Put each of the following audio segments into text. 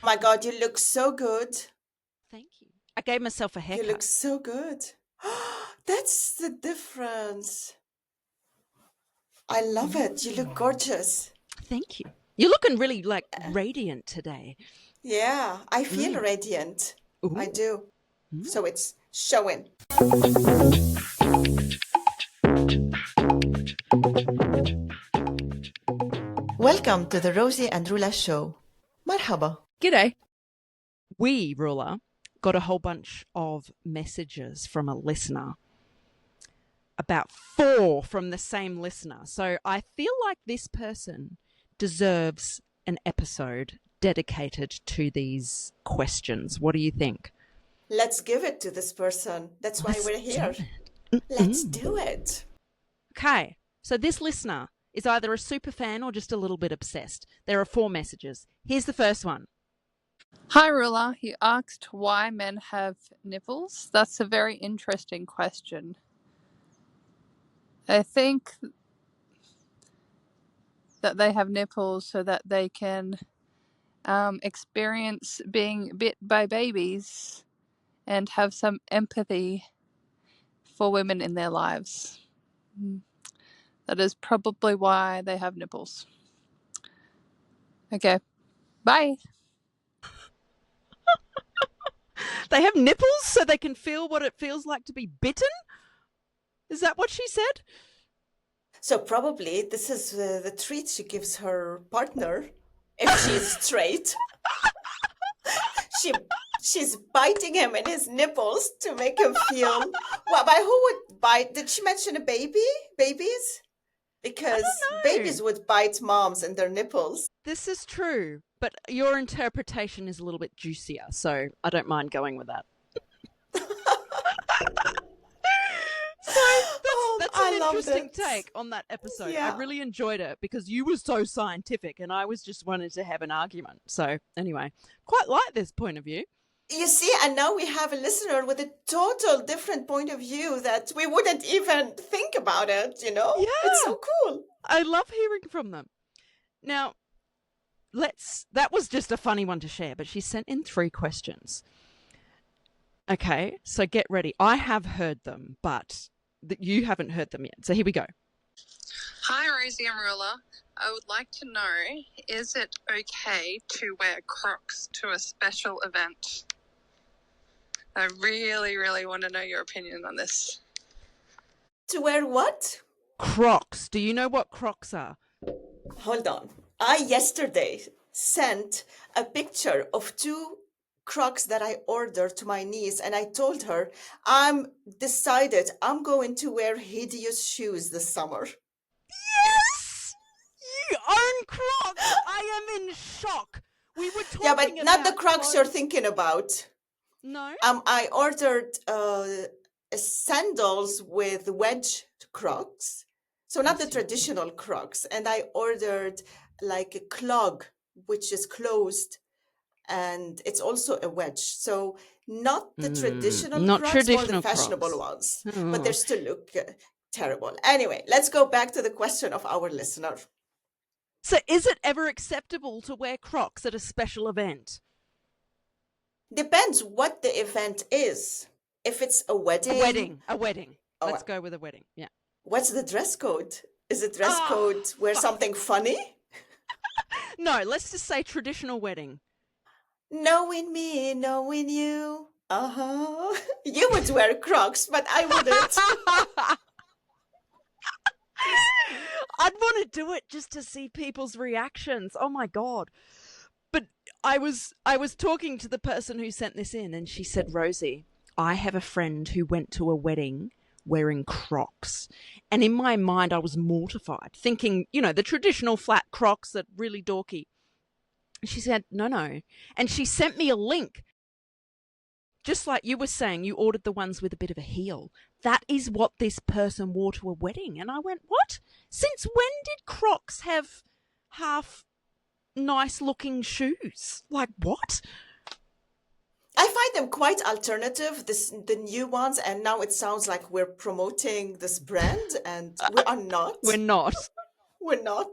My God, you look so good. Thank you. I gave myself a You look haircut. so good. That's the difference. I love it. You look gorgeous. Thank you. You're looking really like radiant today. Yeah, I feel Mm. radiant. I Ooh. do. Mm. So it's showing. Welcome to the Rosie and Roula show. Marhaba. G'day. We, Ruler, got a whole bunch of messages from a listener. About 4 from the same listener. So I feel like this person deserves an episode dedicated to these questions. What do you think? Let's give it to this person. That's why Let's we're do here. it. Let's do it. Okay, so this listener is either a super fan or just a little bit obsessed. There are 4 messages. Here's the first one. Hi, Roula. You asked why men have nipples. That's a very interesting question. I think that they have nipples so that they can experience being bit by babies and have some empathy for women in their lives. That is probably why they have nipples. Okay, bye. They have nipples so they can feel what it feels like to be bitten? Is that what she said? So probably this is the treat she gives her partner if she's straight. she she's biting him in his nipples to make him feel. Well, but who would bite? Did she mention a baby? Babies? Because No. babies would bite moms in their nipples. This is true, but your interpretation is a little bit juicier, so I don't mind going with that. So that's an I loved interesting it. take on that episode. I Yeah. really enjoyed it because you were so scientific and I was just wanting to have an argument. So anyway, quite like this point of view. You see, and now we have a listener with a total different point of view that we wouldn't even think about it, you know? It's Yeah, so cool. I love hearing from them. Now, that was just a funny one to share, but she sent in 3 questions. Okay, so get ready. I have heard them, but you haven't heard them yet. So here we go. Hi, Rosie and Roula. I would like to know, is it okay to wear Crocs to a special event? I really, really want to know your opinion on this. To wear what? Crocs. Do you know what Crocs are? Hold on. I yesterday sent a picture of 2 Crocs that I ordered to my niece, and I told her I'm decided I'm going to wear hideous shoes this summer. Yes! You own Crocs! I am in shock. We were talking Yeah, but not the about Crocs clothes. you're thinking about. No? I ordered sandals with wedge Crocs. So not the see. traditional Crocs. And I ordered like a clog, which is closed, and it's also a wedge. So not the traditional not Crocs, more the traditional fashionable Crocs. ones. But they still look terrible. Anyway, let's go back to the question of our listener. So is it ever acceptable to wear Crocs at a special event? Depends what the event is. If it's a wedding. A wedding. Oh, Let's go with a wedding. Yeah. what's the dress code? Is it dress code wear something funny? No, let's just say traditional wedding. Knowing me, knowing you. Uh-huh. You would wear Crocs, but I wouldn't. I'd want to do it just to see people's reactions. Oh my God. But I was talking to the person who sent this in and she said, Rosie, I have a friend who went to a wedding wearing Crocs. And in my mind, I was mortified, thinking, the traditional flat Crocs that really dorky. She said, no. And she sent me a link. Just like you were saying, you ordered the ones with a bit of a heel. That is what this person wore to a wedding. And I went, what? Since when did Crocs have half nice looking shoes? Like what? I find them quite alternative, the new ones, and now it sounds like we're promoting this brand, and we are not. We're not. We're not.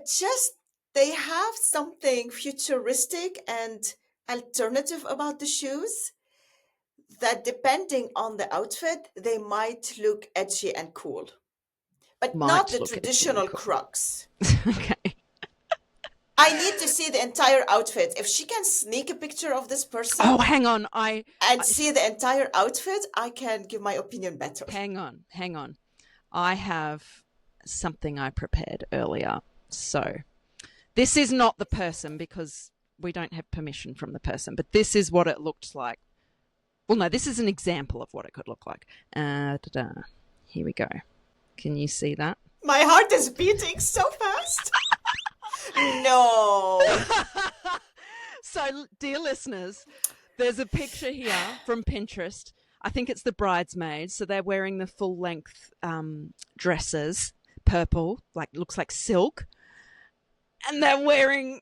Just they have something futuristic and alternative about the shoes that depending on the outfit, they might look edgy and cool, but not Might the look edgy and traditional cool. Crocs. Okay. I need to see the entire outfit. If she can sneak a picture of this person Oh, hang on. and see the entire outfit, I can give my opinion better. Hang on. I have something I prepared earlier. So this is not the person because we don't have permission from the person, but this is what it looked like. Well, no, this is an example of what it could look like. Here we go. Can you see that? My heart is beating so fast. No. So, dear listeners, there's a picture here from Pinterest. I think it's the bridesmaids. So they're wearing the full length dresses, purple, like looks like silk. And they're wearing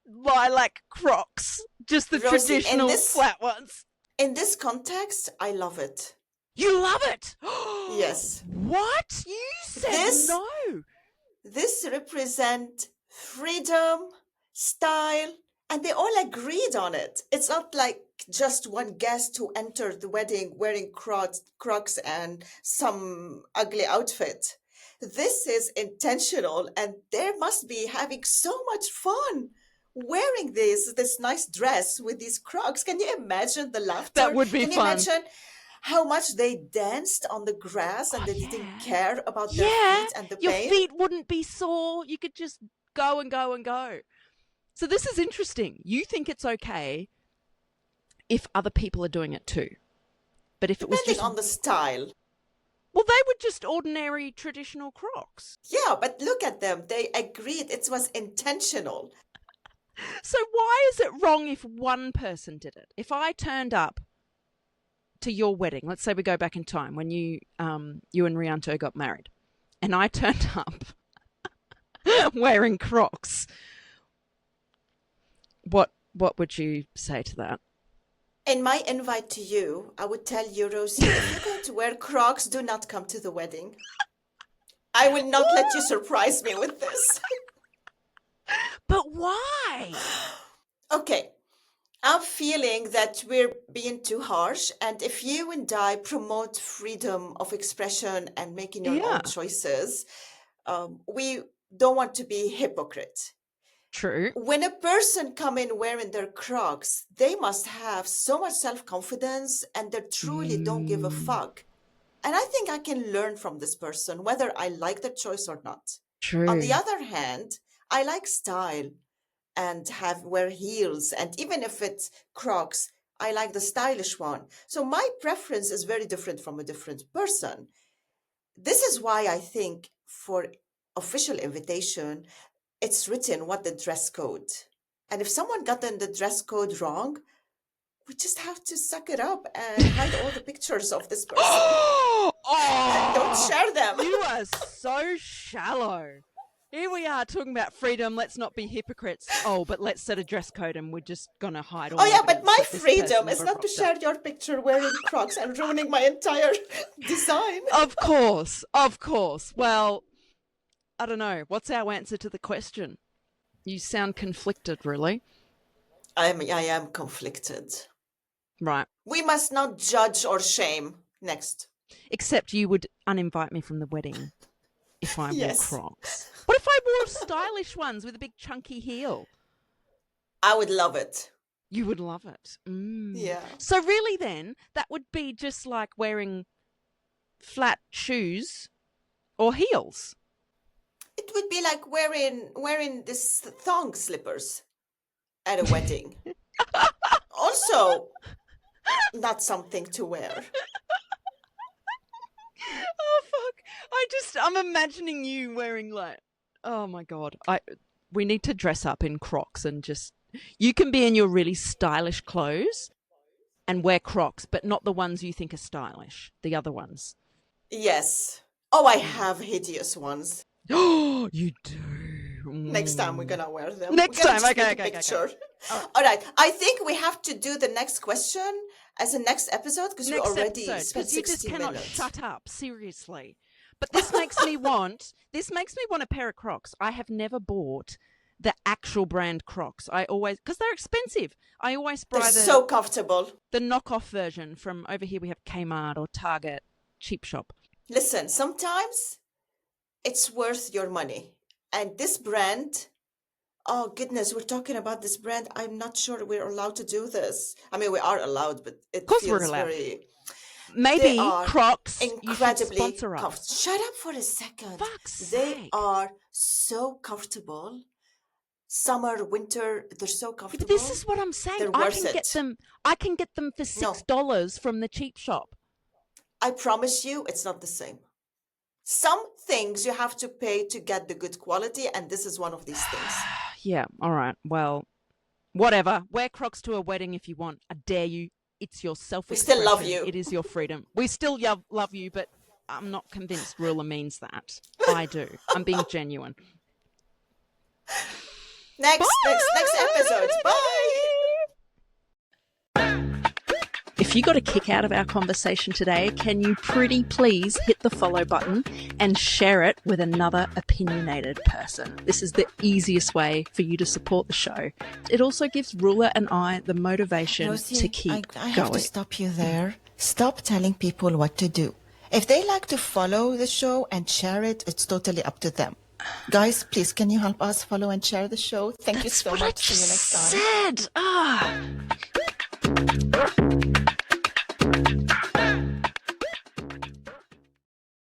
lilac Crocs, just the Rosie, traditional flat ones. In this context, I love it. You love it? Yes. What? You said no. This represents freedom, style, and they all agreed on it. It's not like just one guest who entered the wedding wearing Crocs and some ugly outfit. This is intentional, and they must be having so much fun wearing this nice dress with these Crocs. Can you imagine the laughter? That would be fun. Can you imagine how much they danced on the grass and they didn't care about their feet and the pain? Your feet wouldn't be sore. You could just go and go and go. So this is interesting. You think it's okay if other people are doing it too. But if it was just on the style. Well, they were just ordinary traditional Crocs. Yeah, but look at them. They agreed it was intentional. So why is it wrong if one person did it? If I turned up to your wedding, let's say we go back in time when you and Rianto got married, and I turned up wearing Crocs, what would you say to that? In my invite to you, I would tell you, Rosie, if you're going to wear Crocs, do not come to the wedding. I will not let you surprise me with this. But why? Okay, I'm feeling that we're being too harsh, and if you and I promote freedom of expression and making your own choices, we don't want to be hypocrite. True. When a person come in wearing their Crocs, they must have so much self-confidence and they truly don't give a fuck. And I think I can learn from this person, whether I like the choice or not. True. On the other hand, I like style and wear heels. And even if it's Crocs, I like the stylish one. So my preference is very different from a different person. This is why I think for official invitation, it's written what the dress code. And if someone got in the dress code wrong, we just have to suck it up and hide all the pictures of this person. Don't share them. You are so shallow. Here we are talking about freedom. Let's not be hypocrites. Oh, but let's set a dress code and we're just going to hide all but my freedom is not to share your picture wearing Crocs and ruining my entire design. Of course. Well, I don't know. What's our answer to the question? You sound conflicted, really. I am conflicted. Right. We must not judge or shame. Next. Except you would uninvite me from the wedding if I wore Crocs. What if I wore stylish ones with a big chunky heel? I would love it. You would love it. Yeah. So really then, that would be just like wearing flat shoes or heels. It would be like wearing this thong slippers at a wedding. Also, not something to wear. Oh fuck! I'm imagining you wearing like, oh my god! We need to dress up in Crocs and just. You can be in your really stylish clothes and wear Crocs, but not the ones you think are stylish. The other ones. Yes. Oh, I have hideous ones. Oh, you do. Next time we're gonna wear them. Next time, okay. All right. I think we have to do the next question as a next episode because we already spent 60 you just cannot minutes. shut up, seriously. But this makes me want a pair of Crocs. I have never bought the actual brand Crocs. I always, because they're expensive. I always buy They're so comfortable. the knockoff version from over here. We have Kmart or Target, cheap shop. Listen, sometimes it's worth your money. And this brand, oh goodness, we're talking about this brand. I'm not sure we're allowed to do this. I mean, we are allowed, but it Of course feels we're allowed. very... Maybe They are Crocs, you should incredibly sponsor us. comfortable. Shut up for a second. Fuck's They sake. are so comfortable. Summer, winter, they're so Yeah, comfortable. but this is what I'm saying. They're I worth can get it. them. I can get them for No. $6 from the cheap shop. I promise you, it's not the same. Some things you have to pay to get the good quality, and this is one of these things. Yeah, all right. Well, whatever. Wear Crocs to a wedding if you want. I dare you. It's your self-expression. still love you. It is your freedom. We still love you, but I'm not convinced Roula means that. I do. I'm being genuine. Next episode. Bye. If you got a kick out of our conversation today, can you pretty please hit the follow button and share it with another opinionated person? This is the easiest way for you to support the show. It also gives Roula and I the motivation Rosie, to keep I have going. to stop you there. Stop telling people what to do. If they like to follow the show and share it, it's totally up to them. Guys, please, can you help us follow and share the show? Thank you so much. See you next time. Said.